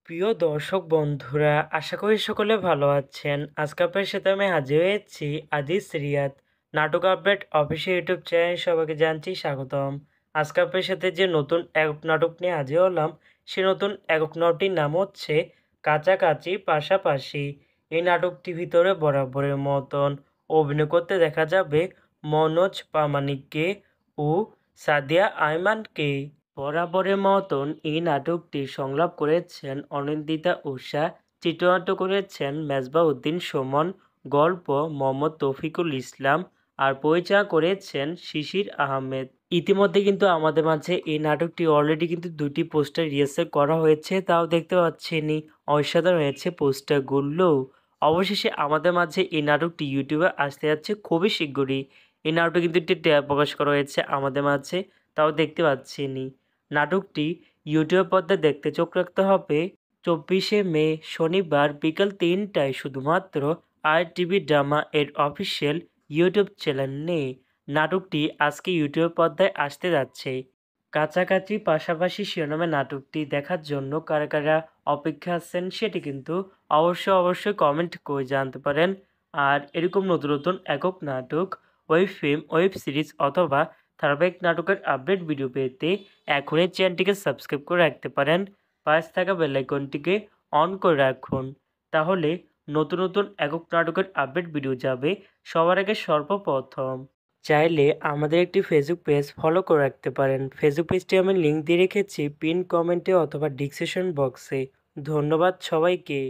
প্রিয় দর্শক বন্ধুরা, আশা করি সকলে ভালো আছেন। আজকে আপনার সাথে আমি হাজির হয়েছি আদিস রিয়াদ নাটক আপডেট অফিসিয়াল ইউটিউব চ্যানেল। সবাইকে জানছি স্বাগতম। আজকে আপনার সাথে যে নতুন একক নাটক নিয়ে হাজির হলাম, সে নতুন একক নাটকটির নাম হচ্ছে কাছাকাছি পাশাপাশি। এই নাটকটির ভিতরে বরাবরের মতন অভিনয় করতে দেখা যাবে মনোজ প্রামাণিককে ও সাদিয়া আয়মানকে। বরাবরের মতন এই নাটকটি সংলাপ করেছেন অনিন্দিতা উষা, চিত্রনাট্য করেছেন মেজবাউদ্দিন সুমন, গল্প মোহাম্মদ তৌফিকুল ইসলাম, আর পরিচালনা করেছেন শিশির আহমেদ। ইতিমধ্যে কিন্তু আমাদের মাঝে এই নাটকটি অলরেডি কিন্তু দুটি পোস্টার রিহার্সাল করা হয়েছে, তাও দেখতে পাচ্ছেনই অসাধারণ হয়েছে পোস্টারগুলো। অবশেষে আমাদের মাঝে এই নাটকটি ইউটিউবে আসতে যাচ্ছে খুবই শীঘ্রই। এই নাটকটি কিন্তু একটি ট্রেলার প্রকাশ করা হয়েছে আমাদের মাঝে, তাও দেখতে পাচ্ছেনই। নাটকটি ইউটিউব পর্দায় দেখতে চোখ রাখতে হবে 24শে মে শনিবার বিকাল 3টায় শুধুমাত্র RTV ড্রামা এর অফিসিয়াল ইউটিউব চ্যানেলে। নাটকটি আজকে ইউটিউব পর্দায় আসতে যাচ্ছে। কাছাকাছি পাশাপাশি শিরোনামে নাটকটি দেখার জন্য কারা কারা অপেক্ষা আছেন সেটি কিন্তু অবশ্যই কমেন্ট করে জানতে পারেন। আর এরকম নতুন নতুন একক নাটক, ওয়েব ফিল্ম, ওয়েব সিরিজ অথবা ধারাবাহিক নাটকের আপডেট ভিডিও পেতে এখনই চ্যানেলটিকে সাবস্ক্রাইব করে রাখতে পারেন। পাশে থাকা বেল আইকনটিকে অন করে রাখুন, তাহলে নতুন নতুন একক নাটকের আপডেট ভিডিও যাবে সবার আগে সর্বপ্রথম। চাইলে আমাদের একটি ফেসবুক পেজ ফলো করে রাখতে পারেন। ফেসবুক পেজটি আমি লিঙ্ক দিয়ে রেখেছি পিন কমেন্টে অথবা ডিসক্রিপশন বক্সে। ধন্যবাদ সবাইকে।